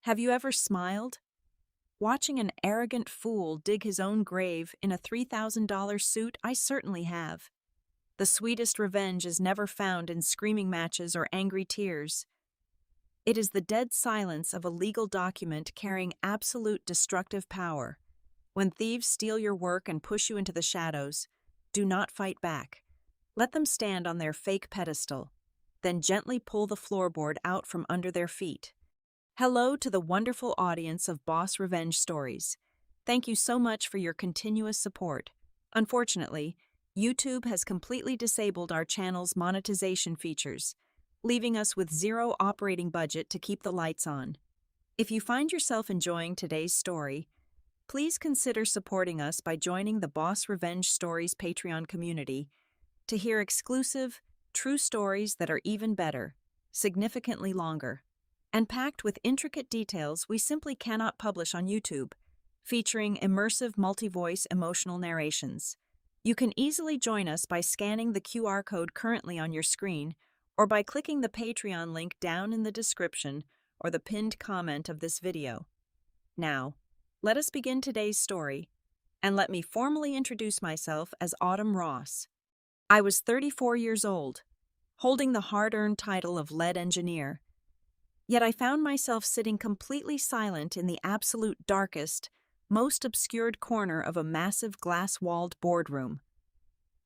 Have you ever smiled? Watching an arrogant fool dig his own grave in a $3,000 suit, I certainly have. The sweetest revenge is never found in screaming matches or angry tears. It is the dead silence of a legal document carrying absolute destructive power. When thieves steal your work and push you into the shadows, do not fight back. Let them stand on their fake pedestal, then gently pull the floorboard out from under their feet. Hello to the wonderful audience of Boss Revenge Stories. Thank you so much for your continuous support. Unfortunately, YouTube has completely disabled our channel's monetization features, leaving us with zero operating budget to keep the lights on. If you find yourself enjoying today's story, please consider supporting us by joining the Boss Revenge Stories Patreon community to hear exclusive, true stories that are even better, significantly longer, and packed with intricate details we simply cannot publish on YouTube, featuring immersive multi-voice emotional narrations. You can easily join us by scanning the QR code currently on your screen or by clicking the Patreon link down in the description or the pinned comment of this video. Now, let us begin today's story, and let me formally introduce myself as Autumn Ross. I was 34 years old, holding the hard-earned title of lead engineer. Yet I found myself sitting completely silent in the absolute darkest, most obscured corner of a massive glass-walled boardroom.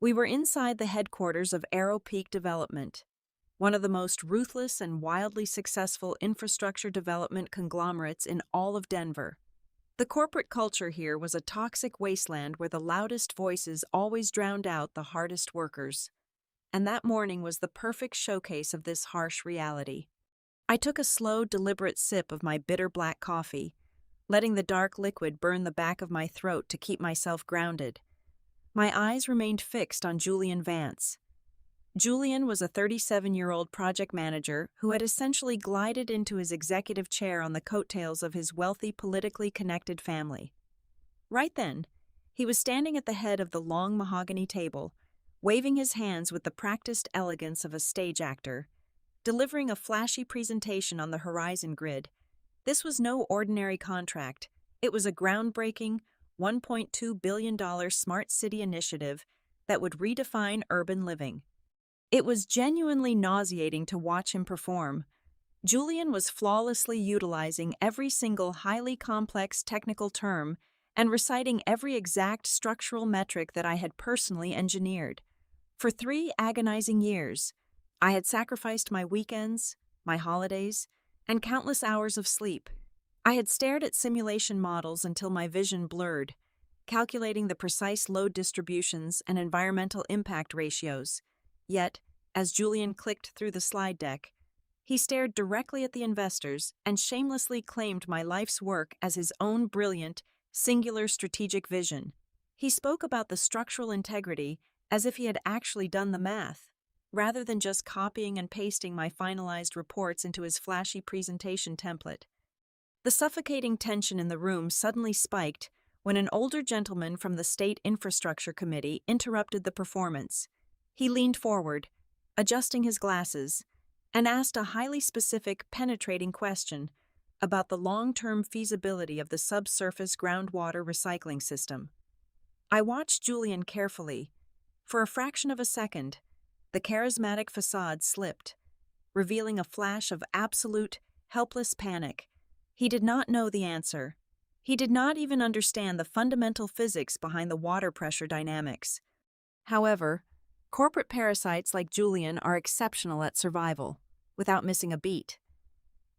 We were inside the headquarters of Arrow Peak Development, one of the most ruthless and wildly successful infrastructure development conglomerates in all of Denver. The corporate culture here was a toxic wasteland where the loudest voices always drowned out the hardest workers. And that morning was the perfect showcase of this harsh reality. I took a slow, deliberate sip of my bitter black coffee, letting the dark liquid burn the back of my throat to keep myself grounded. My eyes remained fixed on Julian Vance. Julian was a 37-year-old project manager who had essentially glided into his executive chair on the coattails of his wealthy, politically connected family. Right then, he was standing at the head of the long mahogany table, waving his hands with the practiced elegance of a stage actor, delivering a flashy presentation on the horizon grid. This was no ordinary contract. It was a groundbreaking $1.2 billion smart city initiative that would redefine urban living. It was genuinely nauseating to watch him perform. Julian was flawlessly utilizing every single highly complex technical term and reciting every exact structural metric that I had personally engineered. For 3 agonizing years, I had sacrificed my weekends, my holidays, and countless hours of sleep. I had stared at simulation models until my vision blurred, calculating the precise load distributions and environmental impact ratios. Yet, as Julian clicked through the slide deck, he stared directly at the investors and shamelessly claimed my life's work as his own brilliant, singular strategic vision. He spoke about the structural integrity as if he had actually done the math, rather than just copying and pasting my finalized reports into his flashy presentation template. The suffocating tension in the room suddenly spiked when an older gentleman from the State Infrastructure Committee interrupted the performance. He leaned forward, adjusting his glasses, and asked a highly specific, penetrating question about the long-term feasibility of the subsurface groundwater recycling system. I watched Julian carefully. For a fraction of a second, the charismatic facade slipped, revealing a flash of absolute, helpless panic. He did not know the answer. He did not even understand the fundamental physics behind the water pressure dynamics. However, corporate parasites like Julian are exceptional at survival, without missing a beat.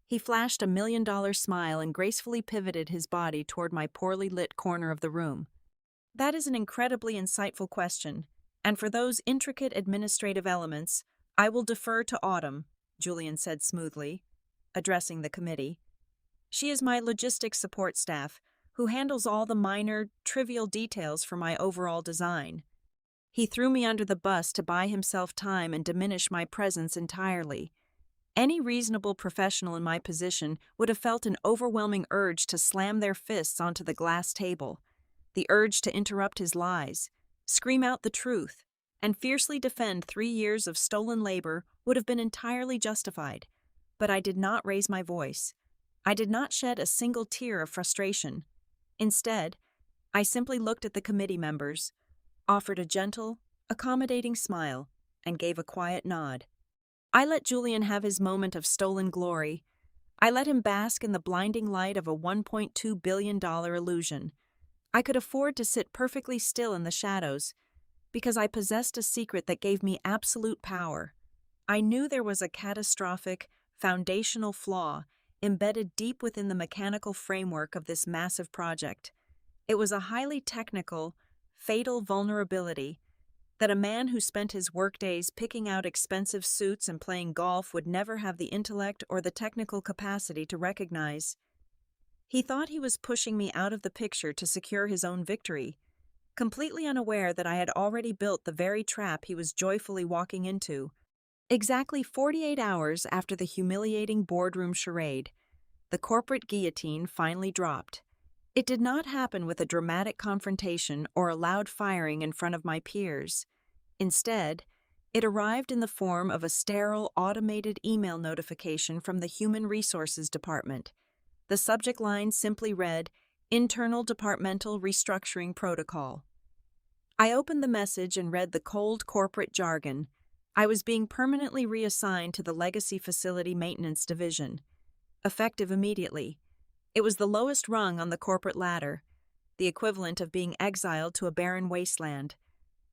He flashed a $1 million smile and gracefully pivoted his body toward my poorly lit corner of the room. That is an incredibly insightful question, and for those intricate administrative elements, I will defer to Autumn, Julian said smoothly, addressing the committee. She is my logistics support staff, who handles all the minor, trivial details for my overall design. He threw me under the bus to buy himself time and diminish my presence entirely. Any reasonable professional in my position would have felt an overwhelming urge to slam their fists onto the glass table, the urge to interrupt his lies, scream out the truth, and fiercely defend 3 years of stolen labor would have been entirely justified. But I did not raise my voice. I did not shed a single tear of frustration. Instead, I simply looked at the committee members, offered a gentle, accommodating smile, and gave a quiet nod. I let Julian have his moment of stolen glory. I let him bask in the blinding light of a $1.2 billion illusion. I could afford to sit perfectly still in the shadows because I possessed a secret that gave me absolute power. I knew there was a catastrophic, foundational flaw embedded deep within the mechanical framework of this massive project. It was a highly technical, fatal vulnerability that a man who spent his workdays picking out expensive suits and playing golf would never have the intellect or the technical capacity to recognize. He thought he was pushing me out of the picture to secure his own victory, completely unaware that I had already built the very trap he was joyfully walking into. Exactly 48 hours after the humiliating boardroom charade, the corporate guillotine finally dropped. It did not happen with a dramatic confrontation or a loud firing in front of my peers. Instead, it arrived in the form of a sterile, automated email notification from the Human Resources Department. The subject line simply read, "Internal Departmental Restructuring Protocol." I opened the message and read the cold corporate jargon. I was being permanently reassigned to the Legacy Facility Maintenance Division, effective immediately. It was the lowest rung on the corporate ladder, the equivalent of being exiled to a barren wasteland.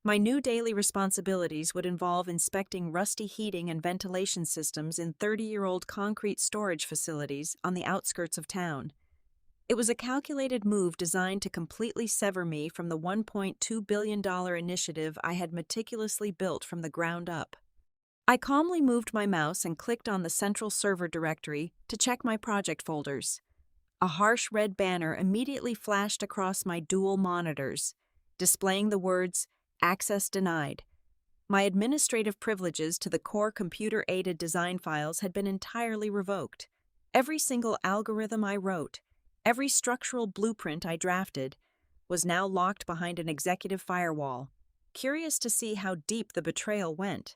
My new daily responsibilities would involve inspecting rusty heating and ventilation systems in 30-year-old concrete storage facilities on the outskirts of town. It was a calculated move designed to completely sever me from the $1.2 billion initiative I had meticulously built from the ground up. I calmly moved my mouse and clicked on the central server directory to check my project folders. A harsh red banner immediately flashed across my dual monitors, displaying the words, "Access denied." My administrative privileges to the core computer-aided design files had been entirely revoked. Every single algorithm I wrote, every structural blueprint I drafted, was now locked behind an executive firewall. Curious to see how deep the betrayal went,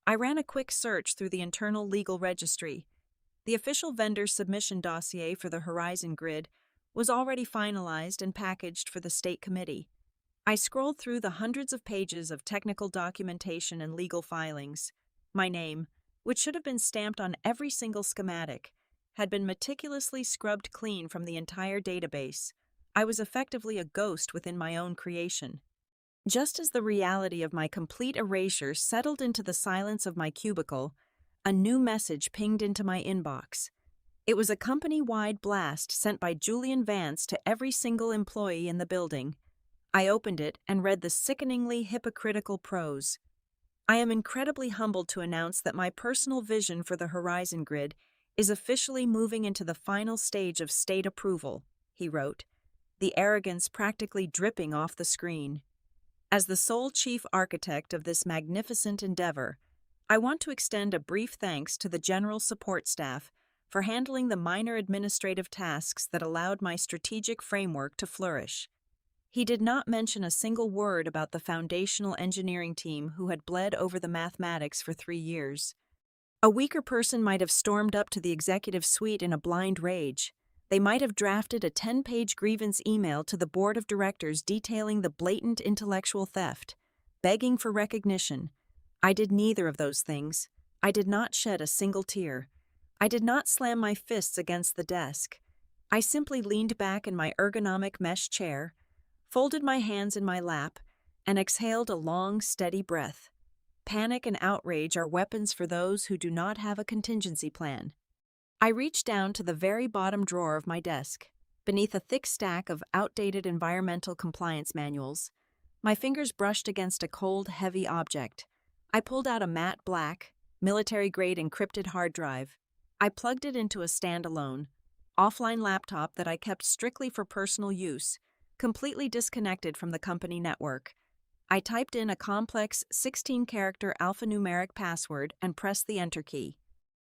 I ran a quick search through the internal legal registry. The official vendor submission dossier for the Horizon Grid was already finalized and packaged for the state committee. I scrolled through the hundreds of pages of technical documentation and legal filings. My name, which should have been stamped on every single schematic, had been meticulously scrubbed clean from the entire database. I was effectively a ghost within my own creation. Just as the reality of my complete erasure settled into the silence of my cubicle, a new message pinged into my inbox. It was a company-wide blast sent by Julian Vance to every single employee in the building. I opened it and read the sickeningly hypocritical prose. "I am incredibly humbled to announce that my personal vision for the Horizon Grid is officially moving into the final stage of state approval," he wrote, the arrogance practically dripping off the screen. "As the sole chief architect of this magnificent endeavor, I want to extend a brief thanks to the general support staff for handling the minor administrative tasks that allowed my strategic framework to flourish." He did not mention a single word about the foundational engineering team who had bled over the mathematics for 3 years. A weaker person might have stormed up to the executive suite in a blind rage. They might have drafted a 10-page grievance email to the board of directors detailing the blatant intellectual theft, begging for recognition. I did neither of those things. I did not shed a single tear. I did not slam my fists against the desk. I simply leaned back in my ergonomic mesh chair, folded my hands in my lap, and exhaled a long, steady breath. Panic and outrage are weapons for those who do not have a contingency plan. I reached down to the very bottom drawer of my desk, beneath a thick stack of outdated environmental compliance manuals. My fingers brushed against a cold, heavy object. I pulled out a matte black, military-grade encrypted hard drive. I plugged it into a standalone, offline laptop that I kept strictly for personal use, completely disconnected from the company network. I typed in a complex 16-character alphanumeric password and pressed the Enter key.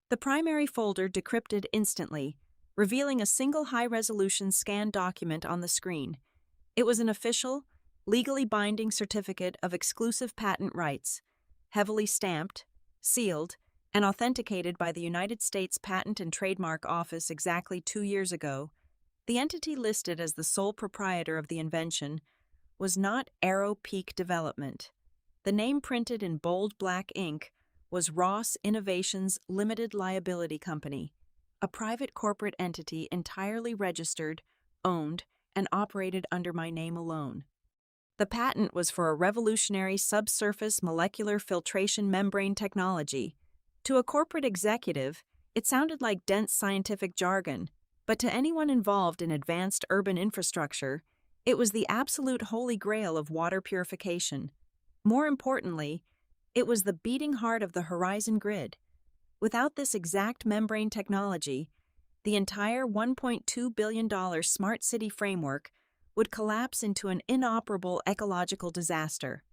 The primary folder decrypted instantly, revealing a single high-resolution scanned document on the screen. It was an official, legally binding certificate of exclusive patent rights, heavily stamped, sealed, and authenticated by the United States Patent and Trademark Office exactly 2 years ago, the entity listed as the sole proprietor of the invention was not Arrow Peak Development. The name printed in bold black ink was Ross Innovations Limited Liability Company, a private corporate entity entirely registered, owned, and operated under my name alone. The patent was for a revolutionary subsurface molecular filtration membrane technology. To a corporate executive, it sounded like dense scientific jargon, but to anyone involved in advanced urban infrastructure, it was the absolute holy grail of water purification. More importantly, it was the beating heart of the Horizon Grid. Without this exact membrane technology, the entire $1.2 billion smart city framework would collapse into an inoperable ecological disaster.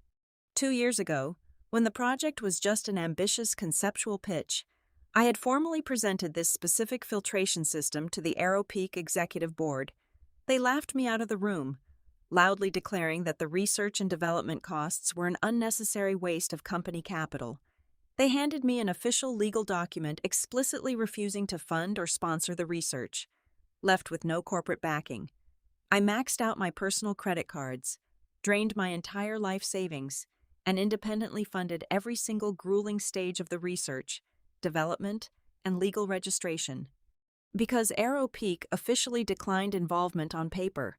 2 years ago, when the project was just an ambitious conceptual pitch, I had formally presented this specific filtration system to the Arrow Peak Executive Board. They laughed me out of the room, loudly declaring that the research and development costs were an unnecessary waste of company capital. They handed me an official legal document explicitly refusing to fund or sponsor the research, left with no corporate backing. I maxed out my personal credit cards, drained my entire life savings, and independently funded every single grueling stage of the research, development, and legal registration. Because Arrow Peak officially declined involvement on paper,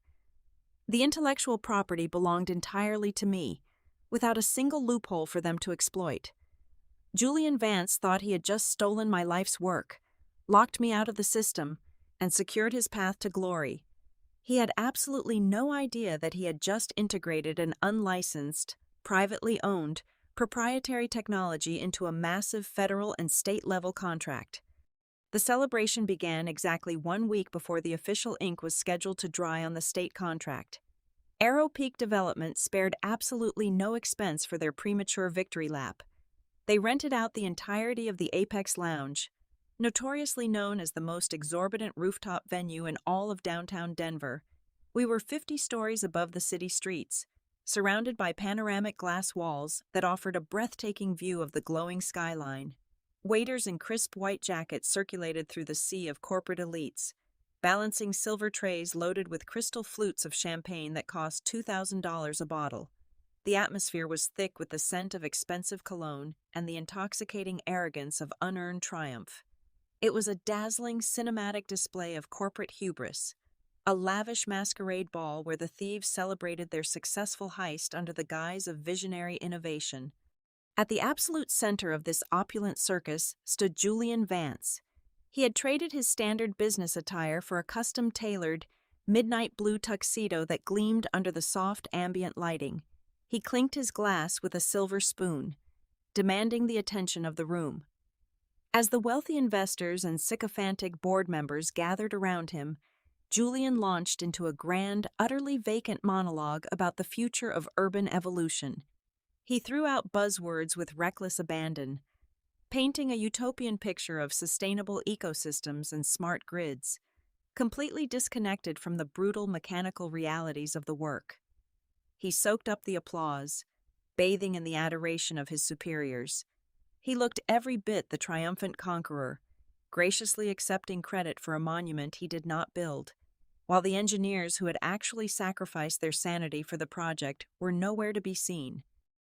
the intellectual property belonged entirely to me, without a single loophole for them to exploit. Julian Vance thought he had just stolen my life's work, locked me out of the system, and secured his path to glory. He had absolutely no idea that he had just integrated an unlicensed, privately owned, proprietary technology into a massive federal and state-level contract. The celebration began exactly 1 week before the official ink was scheduled to dry on the state contract. Arrow Peak Development spared absolutely no expense for their premature victory lap. They rented out the entirety of the Apex Lounge, notoriously known as the most exorbitant rooftop venue in all of downtown Denver. We were 50 stories above the city streets, surrounded by panoramic glass walls that offered a breathtaking view of the glowing skyline. Waiters in crisp white jackets circulated through the sea of corporate elites, balancing silver trays loaded with crystal flutes of champagne that cost $2,000 a bottle. The atmosphere was thick with the scent of expensive cologne and the intoxicating arrogance of unearned triumph. It was a dazzling cinematic display of corporate hubris, a lavish masquerade ball where the thieves celebrated their successful heist under the guise of visionary innovation. At the absolute center of this opulent circus stood Julian Vance. He had traded his standard business attire for a custom-tailored, midnight blue tuxedo that gleamed under the soft ambient lighting. He clinked his glass with a silver spoon, demanding the attention of the room. As the wealthy investors and sycophantic board members gathered around him, Julian launched into a grand, utterly vacant monologue about the future of urban evolution. He threw out buzzwords with reckless abandon, painting a utopian picture of sustainable ecosystems and smart grids, completely disconnected from the brutal mechanical realities of the work. He soaked up the applause, bathing in the adoration of his superiors. He looked every bit the triumphant conqueror, graciously accepting credit for a monument he did not build, while the engineers who had actually sacrificed their sanity for the project were nowhere to be seen.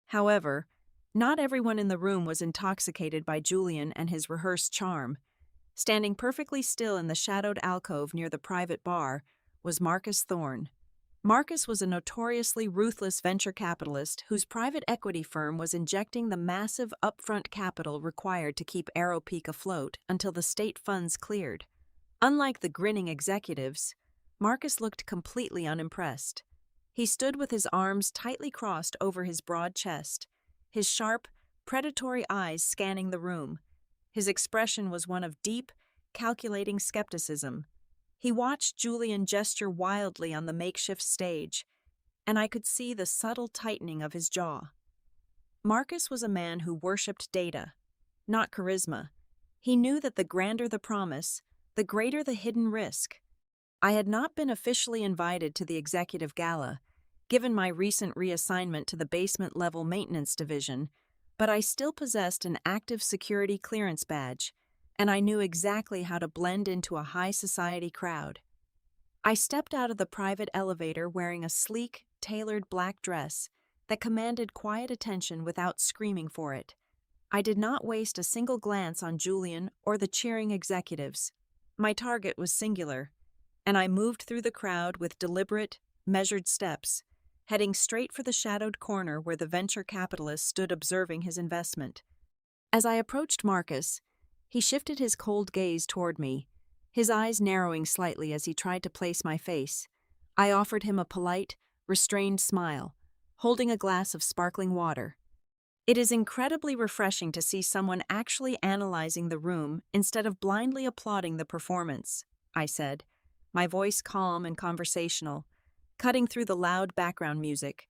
However, not everyone in the room was intoxicated by Julian and his rehearsed charm. Standing perfectly still in the shadowed alcove near the private bar was Marcus Thorne. Marcus was a notoriously ruthless venture capitalist whose private equity firm was injecting the massive upfront capital required to keep Arrow Peak afloat until the state funds cleared. Unlike the grinning executives, Marcus looked completely unimpressed. He stood with his arms tightly crossed over his broad chest, his sharp, predatory eyes scanning the room. His expression was one of deep, calculating skepticism. He watched Julian gesture wildly on the makeshift stage, and I could see the subtle tightening of his jaw. Marcus was a man who worshipped data, not charisma. He knew that the grander the promise, the greater the hidden risk. I had not been officially invited to the executive gala, given my recent reassignment to the basement-level maintenance division, but I still possessed an active security clearance badge, and I knew exactly how to blend into a high society crowd. I stepped out of the private elevator wearing a sleek, tailored black dress that commanded quiet attention without screaming for it. I did not waste a single glance on Julian or the cheering executives. My target was singular, and I moved through the crowd with deliberate, measured steps, heading straight for the shadowed corner where the venture capitalist stood observing his investment. As I approached Marcus, he shifted his cold gaze toward me, his eyes narrowing slightly as he tried to place my face. I offered him a polite, restrained smile, holding a glass of sparkling water. It is incredibly refreshing to see someone actually analyzing the room instead of blindly applauding the performance, I said, my voice calm and conversational, cutting through the loud background music.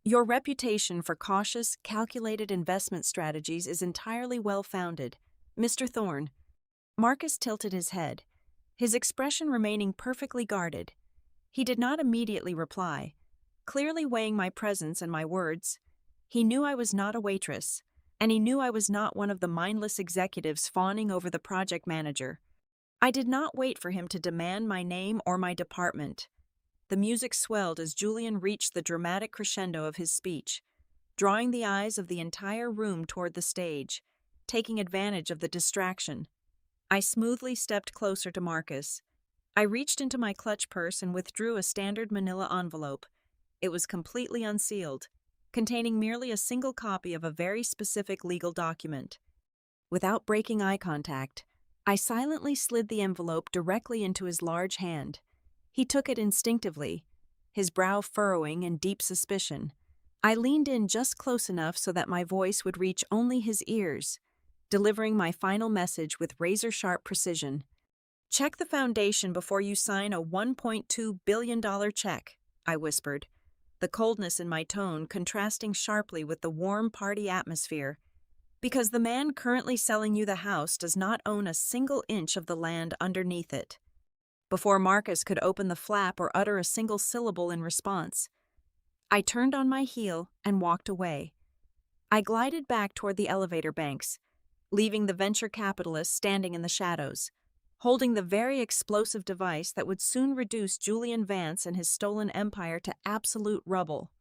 Your reputation for cautious, calculated investment strategies is entirely well-founded, Mr. Thorne. Marcus tilted his head, his expression remaining perfectly guarded. He did not immediately reply, clearly weighing my presence and my words. He knew I was not a waitress, and he knew I was not one of the mindless executives fawning over the project manager. I did not wait for him to demand my name or my department. The music swelled as Julian reached the dramatic crescendo of his speech, drawing the eyes of the entire room toward the stage, taking advantage of the distraction. I smoothly stepped closer to Marcus. I reached into my clutch purse and withdrew a standard manila envelope. It was completely unsealed, containing merely a single copy of a very specific legal document. Without breaking eye contact, I silently slid the envelope directly into his large hand. He took it instinctively, his brow furrowing in deep suspicion. I leaned in just close enough so that my voice would reach only his ears, delivering my final message with razor-sharp precision. Check the foundation before you sign a $1.2 billion check, I whispered, the coldness in my tone contrasting sharply with the warm party atmosphere. Because the man currently selling you the house does not own a single inch of the land underneath it. Before Marcus could open the flap or utter a single syllable in response, I turned on my heel and walked away. I glided back toward the elevator banks, leaving the venture capitalist standing in the shadows, holding the very explosive device that would soon reduce Julian Vance and his stolen empire to absolute rubble.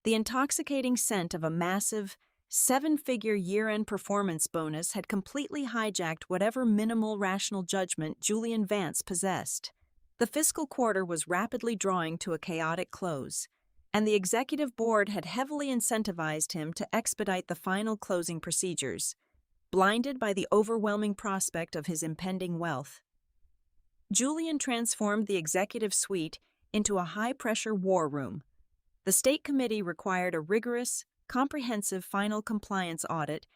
The intoxicating scent of a massive, seven-figure year-end performance bonus had completely hijacked whatever minimal rational judgment Julian Vance possessed. The fiscal quarter was rapidly drawing to a chaotic close, and the executive board had heavily incentivized him to expedite the final closing procedures, blinded by the overwhelming prospect of his impending wealth. Julian transformed the executive suite into a high-pressure war room. The state committee required a rigorous, comprehensive final compliance audit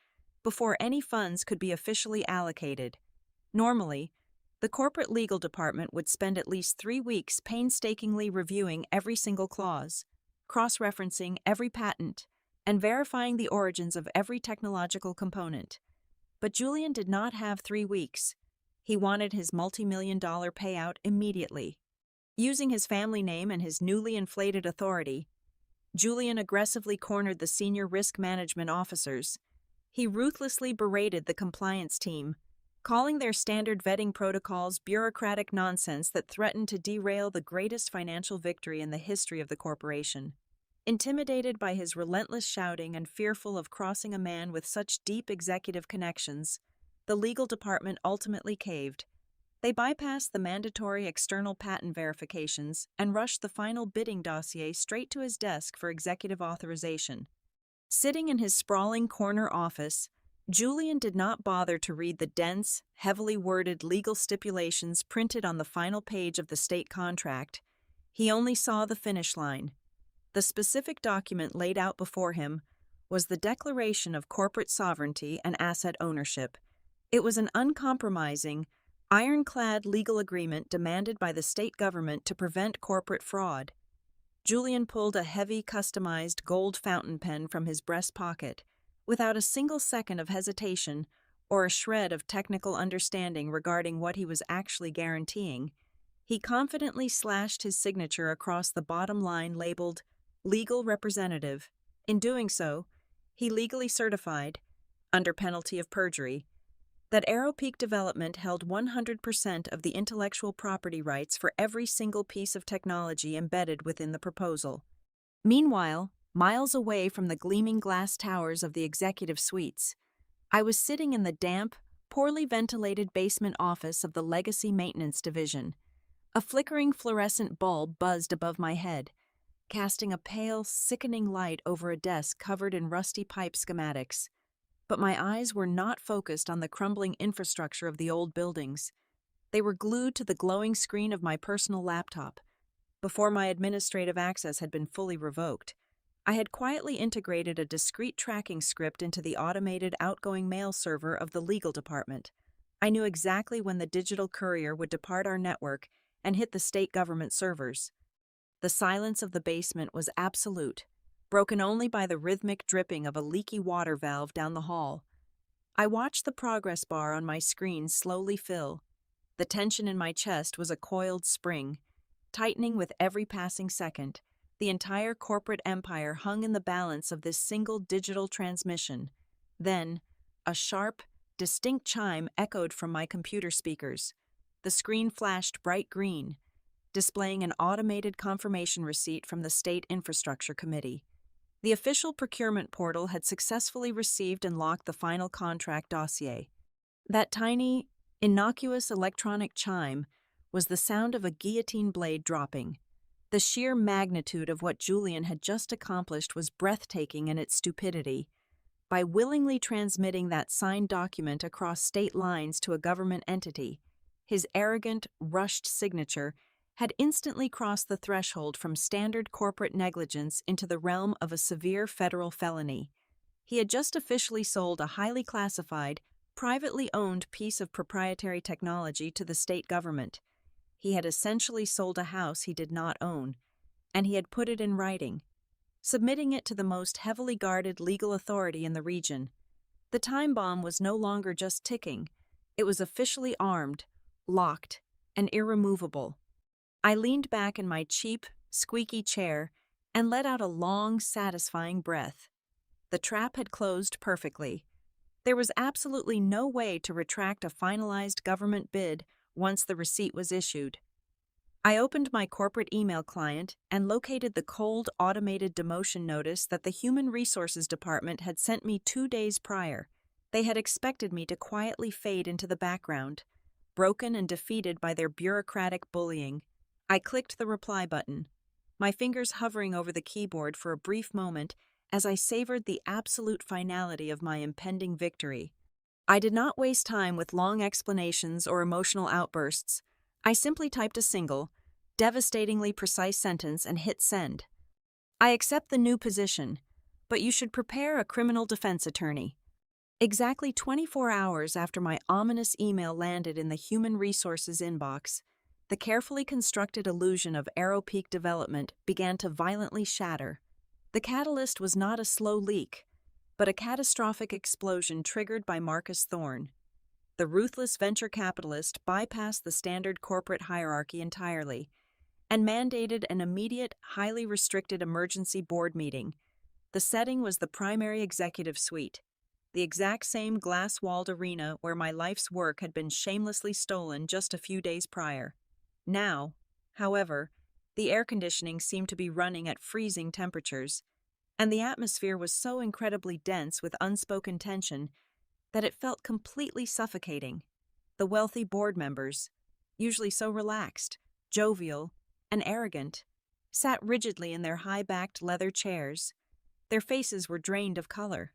before any funds could be officially allocated. Normally, the corporate legal department would spend at least 3 weeks painstakingly reviewing every single clause, cross-referencing every patent, and verifying the origins of every technological component. But Julian did not have 3 weeks. He wanted his multi-million-dollar payout immediately. Using his family name and his newly inflated authority, Julian aggressively cornered the senior risk management officers. He ruthlessly berated the compliance team, calling their standard vetting protocols bureaucratic nonsense that threatened to derail the greatest financial victory in the history of the corporation. Intimidated by his relentless shouting and fearful of crossing a man with such deep executive connections, the legal department ultimately caved. They bypassed the mandatory external patent verifications and rushed the final bidding dossier straight to his desk for executive authorization. Sitting in his sprawling corner office, Julian did not bother to read the dense, heavily worded legal stipulations printed on the final page of the state contract. He only saw the finish line. The specific document laid out before him was the Declaration of Corporate Sovereignty and Asset Ownership. It was an uncompromising, ironclad legal agreement demanded by the state government to prevent corporate fraud. Julian pulled a heavy, customized gold fountain pen from his breast pocket, without a single second of hesitation or a shred of technical understanding regarding what he was actually guaranteeing. He confidently slashed his signature across the bottom line labeled Legal Representative. In doing so, He legally certified, under penalty of perjury, that Arrow Peak Development held 100% of the intellectual property rights for every single piece of technology embedded within the proposal. Meanwhile, miles away from the gleaming glass towers of the executive suites, I was sitting in the damp, poorly ventilated basement office of the Legacy Maintenance Division. A flickering fluorescent bulb buzzed above my head, casting a pale, sickening light over a desk covered in rusty pipe schematics. But my eyes were not focused on the crumbling infrastructure of the old buildings. They were glued to the glowing screen of my personal laptop. Before my administrative access had been fully revoked, I had quietly integrated a discrete tracking script into the automated outgoing mail server of the legal department. I knew exactly when the digital courier would depart our network and hit the state government servers. The silence of the basement was absolute, broken only by the rhythmic dripping of a leaky water valve down the hall. I watched the progress bar on my screen slowly fill. The tension in my chest was a coiled spring, tightening with every passing second. The entire corporate empire hung in the balance of this single digital transmission. Then, a sharp, distinct chime echoed from my computer speakers. The screen flashed bright green, displaying an automated confirmation receipt from the State Infrastructure Committee. The official procurement portal had successfully received and locked the final contract dossier. That tiny, innocuous electronic chime was the sound of a guillotine blade dropping. The sheer magnitude of what Julian had just accomplished was breathtaking in its stupidity. By willingly transmitting that signed document across state lines to a government entity, his arrogant, rushed signature had instantly crossed the threshold from standard corporate negligence into the realm of a severe federal felony. He had just officially sold a highly classified, privately owned piece of proprietary technology to the state government. He had essentially sold a house he did not own, and he had put it in writing, submitting it to the most heavily guarded legal authority in the region. The time bomb was no longer just ticking, it was officially armed, locked, and irremovable. I leaned back in my cheap, squeaky chair and let out a long, satisfying breath. The trap had closed perfectly. There was absolutely no way to retract a finalized government bid once the receipt was issued. I opened my corporate email client and located the cold, automated demotion notice that the Human Resources Department had sent me 2 days prior. They had expected me to quietly fade into the background, broken and defeated by their bureaucratic bullying. I clicked the reply button, my fingers hovering over the keyboard for a brief moment as I savored the absolute finality of my impending victory. I did not waste time with long explanations or emotional outbursts. I simply typed a single, devastatingly precise sentence and hit send. I accept the new position, but you should prepare a criminal defense attorney. Exactly 24 hours after my ominous email landed in the Human Resources inbox, the carefully constructed illusion of Arrow Peak Development began to violently shatter. The catalyst was not a slow leak, but a catastrophic explosion triggered by Marcus Thorne. The ruthless venture capitalist bypassed the standard corporate hierarchy entirely and mandated an immediate, highly restricted emergency board meeting. The setting was the primary executive suite, the exact same glass-walled arena where my life's work had been shamelessly stolen just a few days prior. Now, however, the air conditioning seemed to be running at freezing temperatures, and the atmosphere was so incredibly dense with unspoken tension that it felt completely suffocating. The wealthy board members, usually so relaxed, jovial, and arrogant, sat rigidly in their high-backed leather chairs. Their faces were drained of color,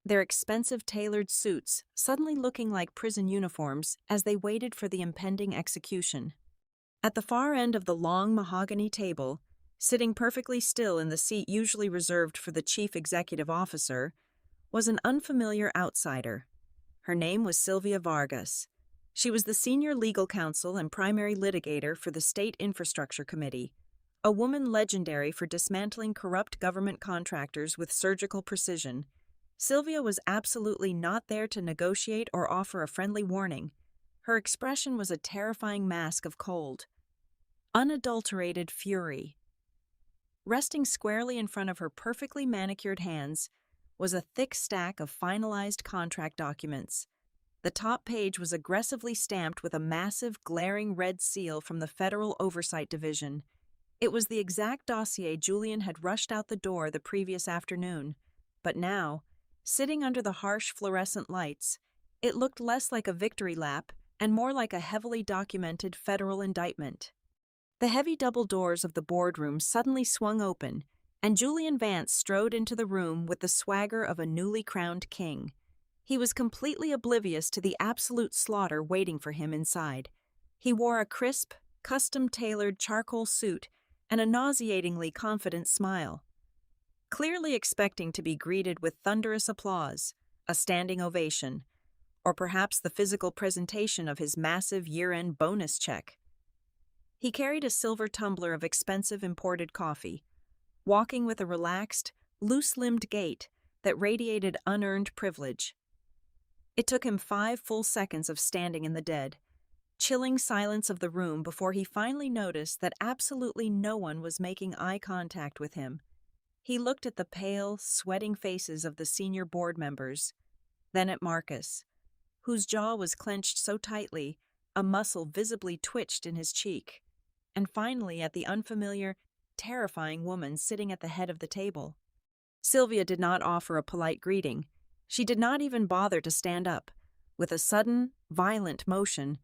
their expensive tailored suits suddenly looking like prison uniforms as they waited for the impending execution. At the far end of the long mahogany table, sitting perfectly still in the seat usually reserved for the chief executive officer, was an unfamiliar outsider. Her name was Sylvia Vargas. She was the senior legal counsel and primary litigator for the State Infrastructure Committee, a woman legendary for dismantling corrupt government contractors with surgical precision. Sylvia was absolutely not there to negotiate or offer a friendly warning. Her expression was a terrifying mask of cold, unadulterated fury. Resting squarely in front of her perfectly manicured hands was a thick stack of finalized contract documents. The top page was aggressively stamped with a massive, glaring red seal from the Federal Oversight Division. It was the exact dossier Julian had rushed out the door the previous afternoon. But now, sitting under the harsh fluorescent lights, it looked less like a victory lap and more like a heavily documented federal indictment. The heavy double doors of the boardroom suddenly swung open, and Julian Vance strode into the room with the swagger of a newly crowned king. He was completely oblivious to the absolute slaughter waiting for him inside. He wore a crisp, custom-tailored charcoal suit and a nauseatingly confident smile. Clearly expecting to be greeted with thunderous applause, a standing ovation, or perhaps the physical presentation of his massive year-end bonus check. He carried a silver tumbler of expensive imported coffee, walking with a relaxed, loose-limbed gait that radiated unearned privilege. It took him 5 full seconds of standing in the dead, chilling silence of the room before he finally noticed that absolutely no one was making eye contact with him. He looked at the pale, sweating faces of the senior board members, then at Marcus, whose jaw was clenched so tightly a muscle visibly twitched in his cheek, and finally at the unfamiliar, terrifying woman sitting at the head of the table. Sylvia did not offer a polite greeting. She did not even bother to stand up. With a sudden, violent motion,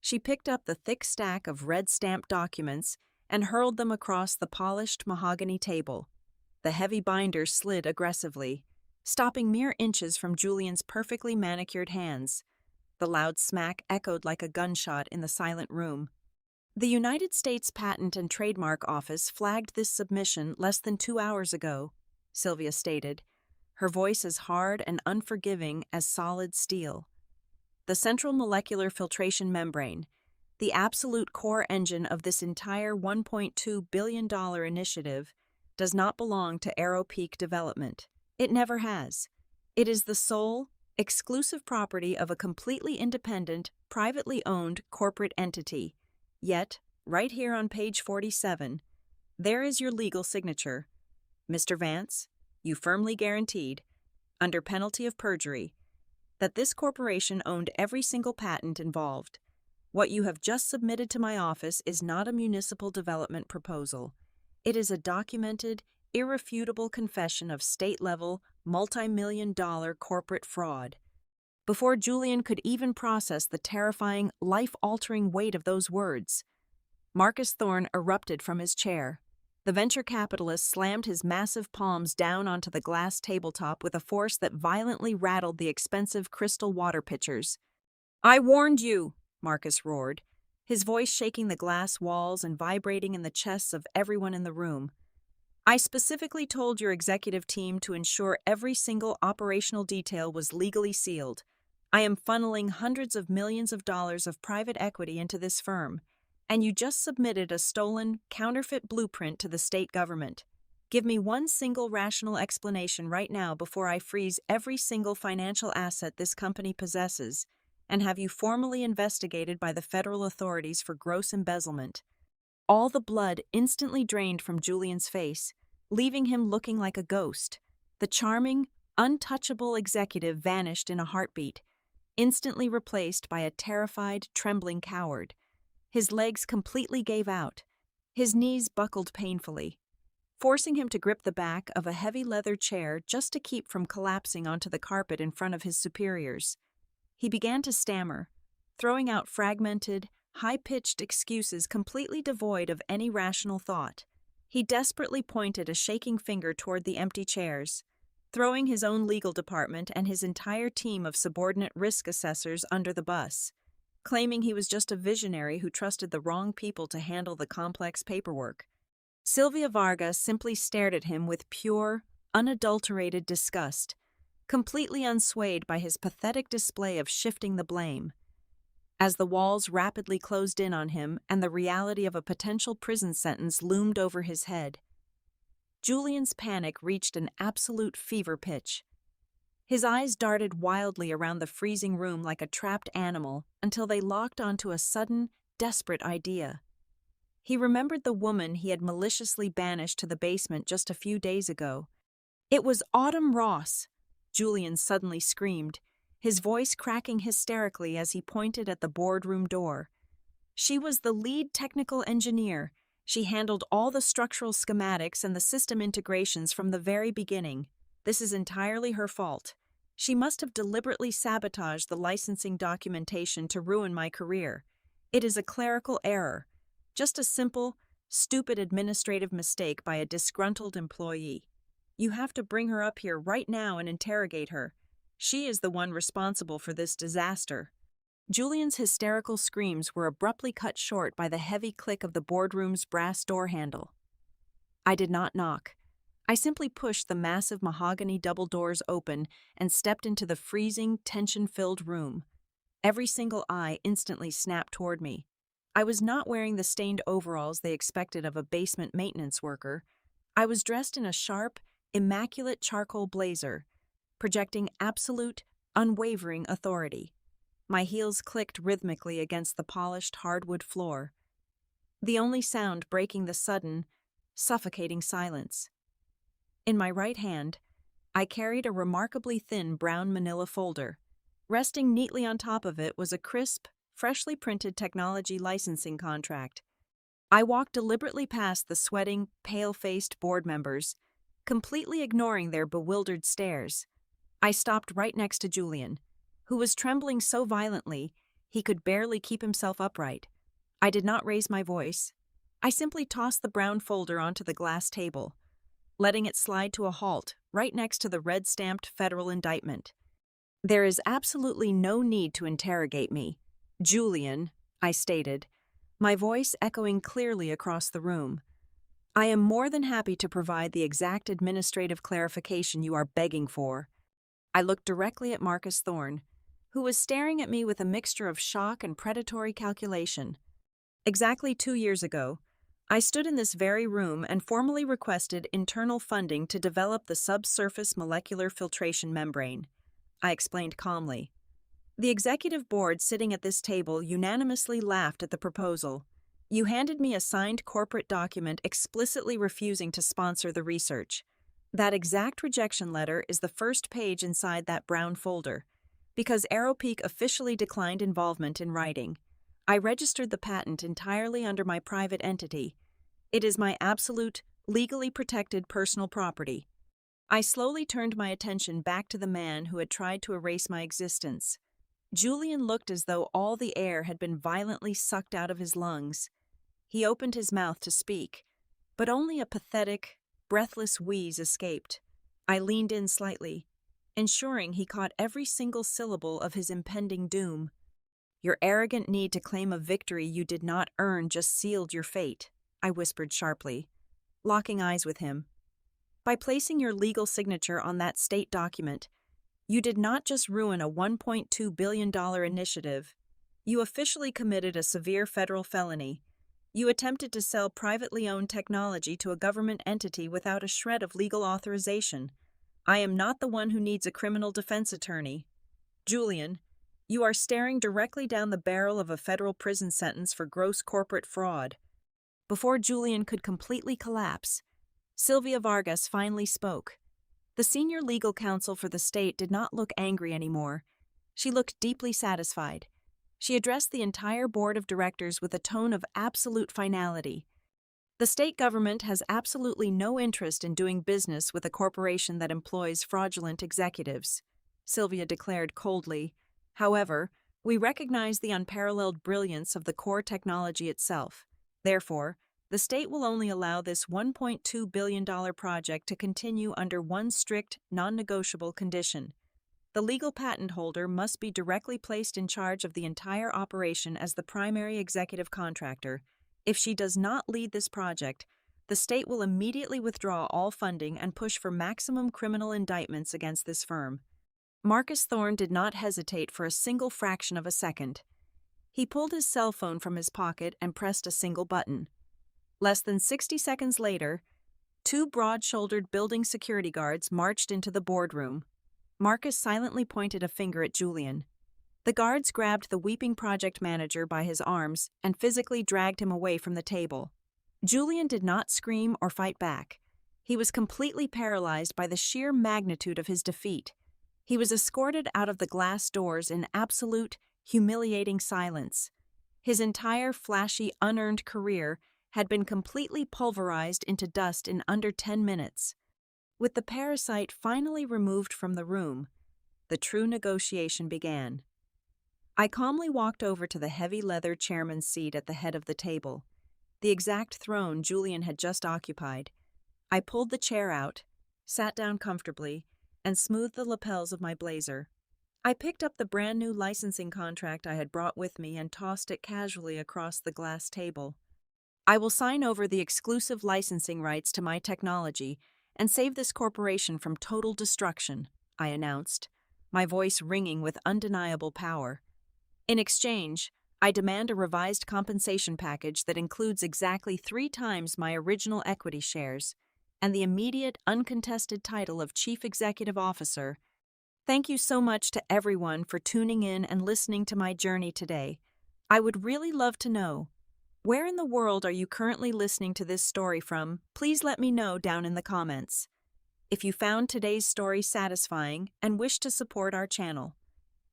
she picked up the thick stack of red-stamped documents and hurled them across the polished mahogany table. The heavy binder slid aggressively, stopping mere inches from Julian's perfectly manicured hands. The loud smack echoed like a gunshot in the silent room. The United States Patent and Trademark Office flagged this submission less than 2 hours ago, Sylvia stated, her voice as hard and unforgiving as solid steel. The central molecular filtration membrane, the absolute core engine of this entire $1.2 billion initiative, does not belong to Arrow Peak Development. It never has. It is the sole, exclusive property of a completely independent, privately owned corporate entity. Yet, right here on page 47, there is your legal signature. Mr. Vance, you firmly guaranteed, under penalty of perjury, that this corporation owned every single patent involved. What you have just submitted to my office is not a municipal development proposal. It is a documented, irrefutable confession of state-level, multi-million-dollar corporate fraud. Before Julian could even process the terrifying, life-altering weight of those words, Marcus Thorne erupted from his chair. The venture capitalist slammed his massive palms down onto the glass tabletop with a force that violently rattled the expensive crystal water pitchers. "I warned you," Marcus roared, his voice shaking the glass walls and vibrating in the chests of everyone in the room. "I specifically told your executive team to ensure every single operational detail was legally sealed. I am funneling hundreds of millions of dollars of private equity into this firm, and you just submitted a stolen, counterfeit blueprint to the state government. Give me one single rational explanation right now before I freeze every single financial asset this company possesses and have you formally investigated by the federal authorities for gross embezzlement." All the blood instantly drained from Julian's face, leaving him looking like a ghost. The charming, untouchable executive vanished in a heartbeat, instantly replaced by a terrified, trembling coward. His legs completely gave out. His knees buckled painfully, forcing him to grip the back of a heavy leather chair just to keep from collapsing onto the carpet in front of his superiors. He began to stammer, throwing out fragmented, high-pitched excuses completely devoid of any rational thought. He desperately pointed a shaking finger toward the empty chairs, throwing his own legal department and his entire team of subordinate risk assessors under the bus, claiming he was just a visionary who trusted the wrong people to handle the complex paperwork. Sylvia Vargas simply stared at him with pure, unadulterated disgust, completely unswayed by his pathetic display of shifting the blame. As the walls rapidly closed in on him and the reality of a potential prison sentence loomed over his head, Julian's panic reached an absolute fever pitch. His eyes darted wildly around the freezing room like a trapped animal until they locked onto a sudden, desperate idea. He remembered the woman he had maliciously banished to the basement just a few days ago. It was Autumn Ross, Julian suddenly screamed, his voice cracking hysterically as he pointed at the boardroom door. She was the lead technical engineer. She handled all the structural schematics and the system integrations from the very beginning. This is entirely her fault. She must have deliberately sabotaged the licensing documentation to ruin my career. It is a clerical error. Just a simple, stupid administrative mistake by a disgruntled employee. You have to bring her up here right now and interrogate her. She is the one responsible for this disaster. Julian's hysterical screams were abruptly cut short by the heavy click of the boardroom's brass door handle. I did not knock. I simply pushed the massive mahogany double doors open and stepped into the freezing, tension-filled room. Every single eye instantly snapped toward me. I was not wearing the stained overalls they expected of a basement maintenance worker. I was dressed in a sharp, immaculate charcoal blazer, projecting absolute, unwavering authority. My heels clicked rhythmically against the polished hardwood floor, the only sound breaking the sudden, suffocating silence. In my right hand, I carried a remarkably thin brown manila folder. Resting neatly on top of it was a crisp, freshly printed technology licensing contract. I walked deliberately past the sweating, pale-faced board members, completely ignoring their bewildered stares. I stopped right next to Julian, who was trembling so violently he could barely keep himself upright. I did not raise my voice. I simply tossed the brown folder onto the glass table, letting it slide to a halt right next to the red-stamped federal indictment. "There is absolutely no need to interrogate me, Julian," I stated, my voice echoing clearly across the room. "I am more than happy to provide the exact administrative clarification you are begging for." I looked directly at Marcus Thorne, who was staring at me with a mixture of shock and predatory calculation. Exactly 2 years ago, I stood in this very room and formally requested internal funding to develop the subsurface molecular filtration membrane. I explained calmly. The executive board sitting at this table unanimously laughed at the proposal. You handed me a signed corporate document explicitly refusing to sponsor the research. That exact rejection letter is the first page inside that brown folder. Because AeroPeak officially declined involvement in writing, I registered the patent entirely under my private entity. It is my absolute, legally protected personal property. I slowly turned my attention back to the man who had tried to erase my existence. Julian looked as though all the air had been violently sucked out of his lungs. He opened his mouth to speak, but only a pathetic, breathless wheeze escaped. I leaned in slightly, ensuring he caught every single syllable of his impending doom. "Your arrogant need to claim a victory you did not earn just sealed your fate," I whispered sharply, locking eyes with him. "By placing your legal signature on that state document, you did not just ruin a $1.2 billion initiative. You officially committed a severe federal felony. You attempted to sell privately owned technology to a government entity without a shred of legal authorization. I am not the one who needs a criminal defense attorney. Julian, you are staring directly down the barrel of a federal prison sentence for gross corporate fraud." Before Julian could completely collapse, Sylvia Vargas finally spoke. The senior legal counsel for the state did not look angry anymore. She looked deeply satisfied. She addressed the entire board of directors with a tone of absolute finality. "The state government has absolutely no interest in doing business with a corporation that employs fraudulent executives," Sylvia declared coldly. "However, we recognize the unparalleled brilliance of the core technology itself. Therefore, the state will only allow this $1.2 billion project to continue under one strict, non-negotiable condition. The legal patent holder must be directly placed in charge of the entire operation as the primary executive contractor. If she does not lead this project, the state will immediately withdraw all funding and push for maximum criminal indictments against this firm." Marcus Thorne did not hesitate for a single fraction of a second. He pulled his cell phone from his pocket and pressed a single button. Less than 60 seconds later, 2 broad-shouldered building security guards marched into the boardroom. Marcus silently pointed a finger at Julian. The guards grabbed the weeping project manager by his arms and physically dragged him away from the table. Julian did not scream or fight back. He was completely paralyzed by the sheer magnitude of his defeat. He was escorted out of the glass doors in absolute, humiliating silence. His entire flashy, unearned career had been completely pulverized into dust in under 10 minutes. With the parasite finally removed from the room, the true negotiation began. I calmly walked over to the heavy leather chairman's seat at the head of the table, the exact throne Julian had just occupied. I pulled the chair out, sat down comfortably, and smoothed the lapels of my blazer. I picked up the brand new licensing contract I had brought with me and tossed it casually across the glass table. I will sign over the exclusive licensing rights to my technology and save this corporation from total destruction, I announced, my voice ringing with undeniable power. In exchange, I demand a revised compensation package that includes exactly 3 times my original equity shares and the immediate, uncontested title of Chief Executive Officer. Thank you so much to everyone for tuning in and listening to my journey today. I would really love to know, where in the world are you currently listening to this story from? Please let me know down in the comments. If you found today's story satisfying and wish to support our channel,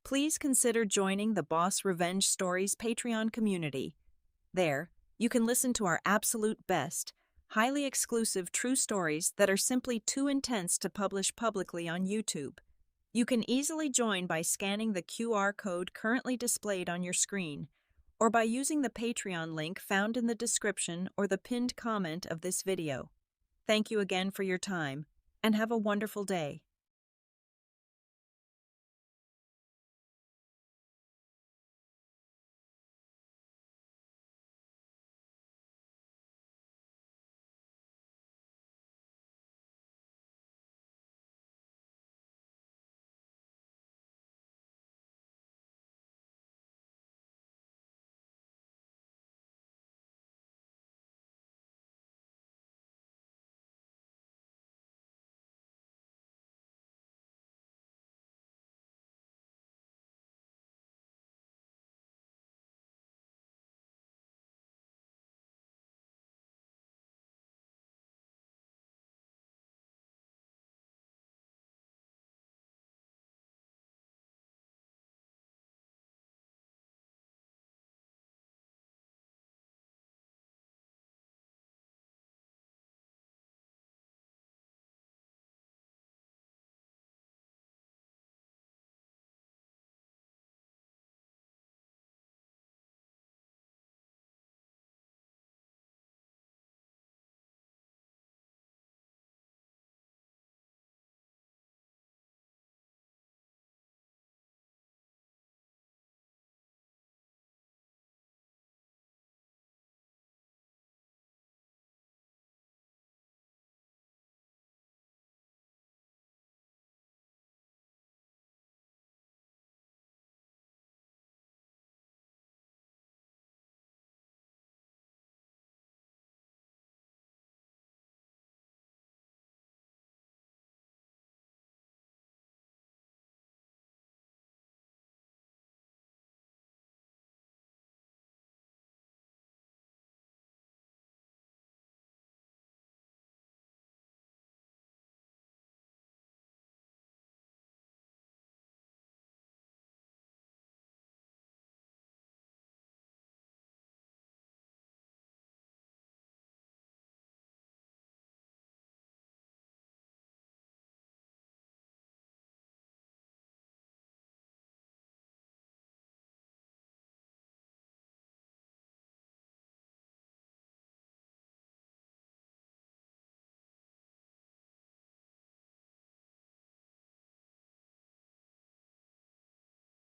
please consider joining the Boss Revenge Stories Patreon community. There, you can listen to our absolute best, highly exclusive true stories that are simply too intense to publish publicly on YouTube. You can easily join by scanning the QR code currently displayed on your screen, or by using the Patreon link found in the description or the pinned comment of this video. Thank you again for your time, and have a wonderful day.